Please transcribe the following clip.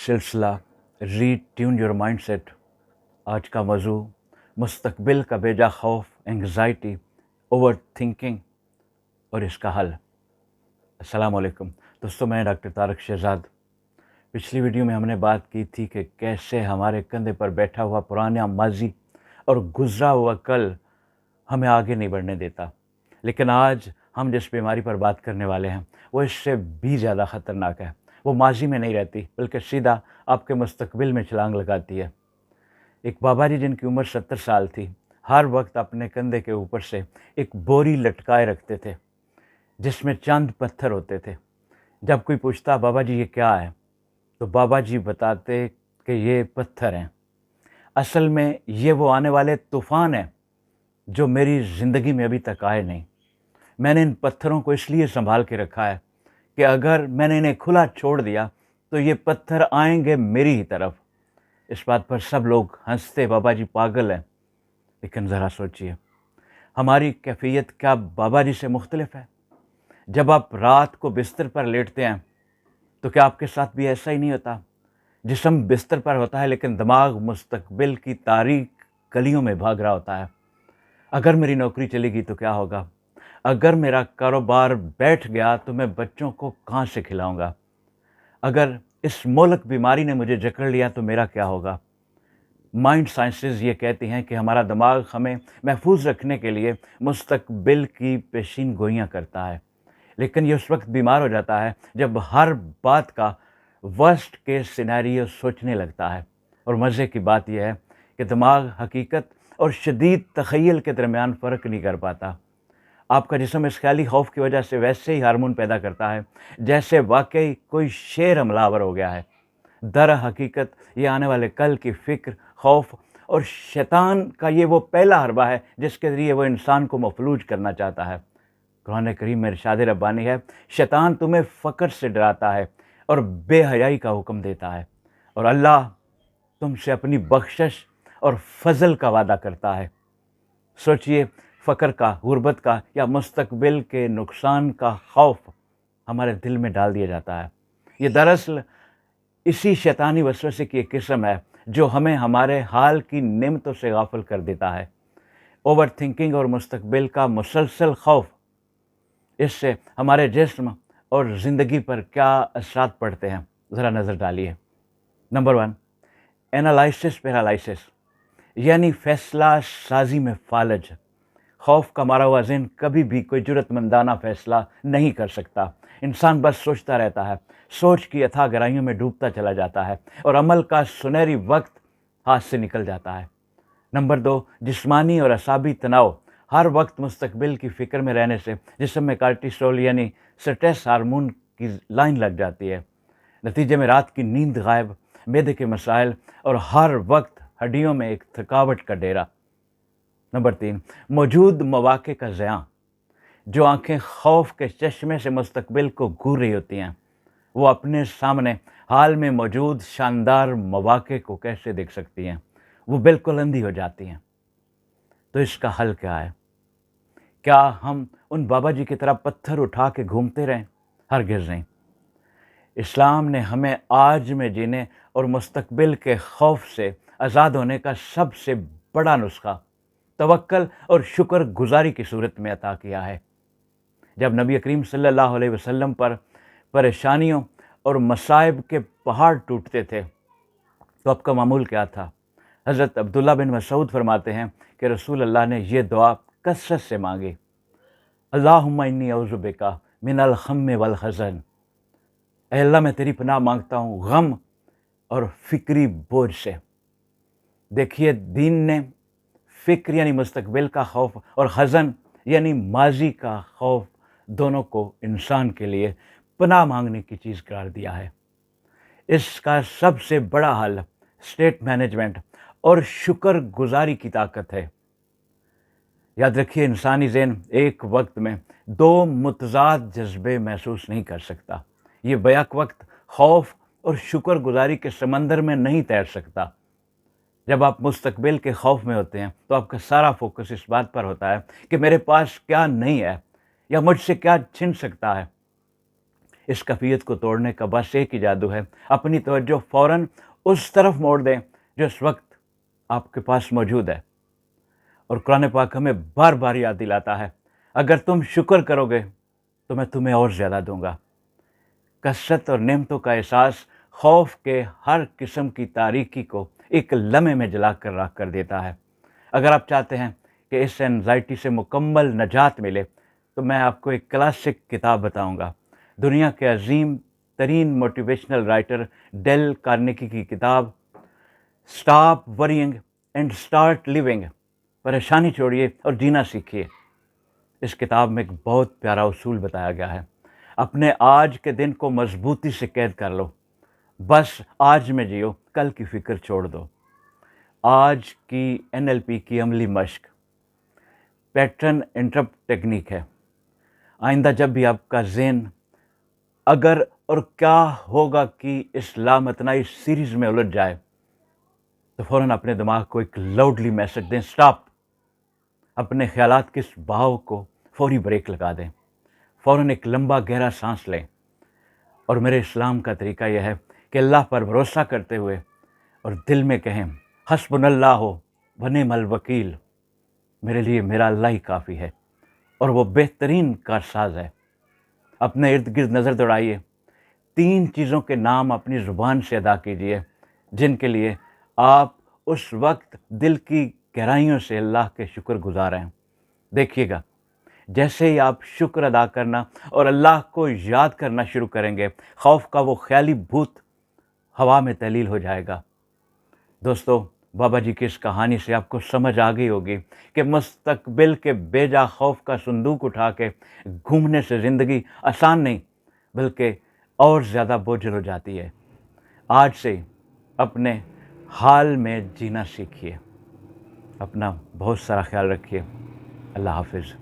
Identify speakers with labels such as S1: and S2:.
S1: سلسلہ ری tune your mind set, آج کا موضوع مستقبل کا بیجا خوف، انگزائٹی، اوور تھنکنگ اور اس کا حل۔ السلام علیکم دوستوں، میں ڈاکٹر طارق شہزاد۔ پچھلی ویڈیو میں ہم نے بات کی تھی کہ کیسے ہمارے کندھے پر بیٹھا ہوا پرانا ماضی اور گزرا ہوا کل ہمیں آگے نہیں بڑھنے دیتا، لیکن آج ہم جس بیماری پر بات کرنے والے ہیں وہ اس سے بھی زیادہ خطرناک ہے۔ وہ ماضی میں نہیں رہتی بلکہ سیدھا آپ کے مستقبل میں چھلانگ لگاتی ہے۔ ایک بابا جی جن کی عمر 70 سال تھی، ہر وقت اپنے کندھے کے اوپر سے ایک بوری لٹکائے رکھتے تھے جس میں چند پتھر ہوتے تھے۔ جب کوئی پوچھتا بابا جی یہ کیا ہے، تو بابا جی بتاتے کہ یہ پتھر ہیں، اصل میں یہ وہ آنے والے طوفان ہیں جو میری زندگی میں ابھی تک آئے نہیں۔ میں نے ان پتھروں کو اس لیے سنبھال کے رکھا ہے کہ اگر میں نے انہیں کھلا چھوڑ دیا تو یہ پتھر آئیں گے میری ہی طرف۔ اس بات پر سب لوگ ہنستے، بابا جی پاگل ہیں، لیکن ذرا سوچئے ہماری کیفیت کیا بابا جی سے مختلف ہے؟ جب آپ رات کو بستر پر لیٹتے ہیں تو کیا آپ کے ساتھ بھی ایسا ہی نہیں ہوتا؟ جسم بستر پر ہوتا ہے لیکن دماغ مستقبل کی تاریک گلیوں میں بھاگ رہا ہوتا ہے۔ اگر میری نوکری چلی گئی تو کیا ہوگا؟ اگر میرا کاروبار بیٹھ گیا تو میں بچوں کو کہاں سے کھلاؤں گا؟ اگر اس مولک بیماری نے مجھے جکڑ لیا تو میرا کیا ہوگا؟ مائنڈ سائنسز یہ کہتی ہیں کہ ہمارا دماغ ہمیں محفوظ رکھنے کے لیے مستقبل کی پیشین گوئیاں کرتا ہے، لیکن یہ اس وقت بیمار ہو جاتا ہے جب ہر بات کا ورسٹ کیس سینیریو سوچنے لگتا ہے۔ اور مزے کی بات یہ ہے کہ دماغ حقیقت اور شدید تخیل کے درمیان فرق نہیں کر پاتا۔ آپ کا جسم اس خیالی خوف کی وجہ سے ویسے ہی ہارمون پیدا کرتا ہے جیسے واقعی کوئی شیر حملہ آور ہو گیا ہے۔ در حقیقت یہ آنے والے کل کی فکر، خوف اور شیطان کا یہ وہ پہلا حربہ ہے جس کے ذریعے وہ انسان کو مفلوج کرنا چاہتا ہے۔ قرآن کریم میں ارشاد ربانی ہے، شیطان تمہیں فقر سے ڈراتا ہے اور بے حیائی کا حکم دیتا ہے، اور اللہ تم سے اپنی بخشش اور فضل کا وعدہ کرتا ہے۔ سوچئے، فقر کا، غربت کا یا مستقبل کے نقصان کا خوف ہمارے دل میں ڈال دیا جاتا ہے۔ یہ دراصل اسی شیطانی وسوسے کی ایک قسم ہے جو ہمیں ہمارے حال کی نعمتوں سے غافل کر دیتا ہے۔ اوور تھنکنگ اور مستقبل کا مسلسل خوف، اس سے ہمارے جسم اور زندگی پر کیا اثرات پڑتے ہیں، ذرا نظر ڈالیے۔ نمبر 1، اینالائسس پیرالائسس، یعنی فیصلہ سازی میں فالج۔ خوف کا مارا ہوا ذہن کبھی بھی کوئی جرأت مندانہ فیصلہ نہیں کر سکتا۔ انسان بس سوچتا رہتا ہے، سوچ کی اتھاہ گہرائیوں میں ڈوبتا چلا جاتا ہے اور عمل کا سنہری وقت ہاتھ سے نکل جاتا ہے۔ نمبر 2، جسمانی اور اعصابی تناؤ۔ ہر وقت مستقبل کی فکر میں رہنے سے جسم میں کارٹیسول یعنی سٹریس ہارمون کی لائن لگ جاتی ہے۔ نتیجے میں رات کی نیند غائب، معدے کے مسائل اور ہر وقت ہڈیوں میں ایک تھکاوٹ کا ڈیرا۔ نمبر 3، موجود مواقع کا ضیاع۔ جو آنکھیں خوف کے چشمے سے مستقبل کو گھور رہی ہوتی ہیں، وہ اپنے سامنے حال میں موجود شاندار مواقع کو کیسے دیکھ سکتی ہیں؟ وہ بالکل اندھی ہو جاتی ہیں۔ تو اس کا حل کیا ہے؟ کیا ہم ان بابا جی کی طرح پتھر اٹھا کے گھومتے رہیں؟ ہرگز نہیں۔ اسلام نے ہمیں آج میں جینے اور مستقبل کے خوف سے آزاد ہونے کا سب سے بڑا نسخہ توکل اور شکر گزاری کی صورت میں عطا کیا ہے۔ جب نبی کریم صلی اللہ علیہ وسلم پر پریشانیوں اور مصائب کے پہاڑ ٹوٹتے تھے تو آپ کا معمول کیا تھا؟ حضرت عبداللہ بن مسعود فرماتے ہیں کہ رسول اللہ نے یہ دعا کثرت سے مانگی، اللہم انی اعوذ بک من الغم والحزن۔ اے اللہ، میں تیری پناہ مانگتا ہوں غم اور فکری بوجھ سے۔ دیکھیے، دین نے فکر یعنی مستقبل کا خوف اور حزن یعنی ماضی کا خوف دونوں کو انسان کے لیے پناہ مانگنے کی چیز قرار دیا ہے۔ اس کا سب سے بڑا حل اسٹیٹ مینجمنٹ اور شکر گزاری کی طاقت ہے۔ یاد رکھیے، انسانی ذہن ایک وقت میں دو متضاد جذبے محسوس نہیں کر سکتا۔ یہ بیک وقت خوف اور شکر گزاری کے سمندر میں نہیں تیر سکتا۔ جب آپ مستقبل کے خوف میں ہوتے ہیں تو آپ کا سارا فوکس اس بات پر ہوتا ہے کہ میرے پاس کیا نہیں ہے یا مجھ سے کیا چھن سکتا ہے۔ اس کفیت کو توڑنے کا بس ایک ہی جادو ہے، اپنی توجہ فوراً اس طرف موڑ دیں جو اس وقت آپ کے پاس موجود ہے۔ اور قرآن پاک ہمیں بار بار یاد دلاتا ہے، اگر تم شکر کرو گے تو میں تمہیں اور زیادہ دوں گا۔ کثرت اور نعمتوں کا احساس خوف کے ہر قسم کی تاریکی کو ایک لمحے میں جلا کر راکھ کر دیتا ہے۔ اگر آپ چاہتے ہیں کہ اس اینزائٹی سے مکمل نجات ملے تو میں آپ کو ایک کلاسک کتاب بتاؤں گا، دنیا کے عظیم ترین موٹیویشنل رائٹر ڈیل کارنیگی کی کتاب stop worrying and start living, پریشانی چھوڑیے اور جینا سیکھیے۔ اس کتاب میں ایک بہت پیارا اصول بتایا گیا ہے، اپنے آج کے دن کو مضبوطی سے قید کر لو، بس آج میں جیو، کل کی فکر چھوڑ دو۔ آج کی NLP کی عملی مشق پیٹرن انٹرپٹ ٹیکنیک ہے۔ آئندہ جب بھی آپ کا ذہن اگر اور کیا ہوگا کہ اس لامتنائی سیریز میں الجھ جائے تو فوراً اپنے دماغ کو ایک لاؤڈلی میسج دیں، سٹاپ۔ اپنے خیالات کے اس بہاؤ کو فوری بریک لگا دیں، فوراً ایک لمبا گہرا سانس لیں، اور میرے اسلام کا طریقہ یہ ہے کہ اللہ پر بھروسہ کرتے ہوئے اور دل میں کہیں حسبنا اللہ و نعم الوکیل، میرے لیے میرا اللہ ہی کافی ہے اور وہ بہترین کارساز ہے۔ اپنے ارد گرد نظر دوڑائیے، 3 چیزوں کے نام اپنی زبان سے ادا کیجیے جن کے لیے آپ اس وقت دل کی گہرائیوں سے اللہ کے شکر گزار ہیں۔ دیکھیے گا جیسے ہی آپ شکر ادا کرنا اور اللہ کو یاد کرنا شروع کریں گے، خوف کا وہ خیالی بھوت ہوا میں تحلیل ہو جائے گا۔ دوستو، بابا جی کی اس کہانی سے آپ کو سمجھ آ گئی ہوگی کہ مستقبل کے بے جا خوف کا صندوق اٹھا کے گھومنے سے زندگی آسان نہیں بلکہ اور زیادہ بوجھل ہو جاتی ہے۔ آج سے اپنے حال میں جینا سیکھیے۔ اپنا بہت سارا خیال رکھیے۔ اللہ حافظ۔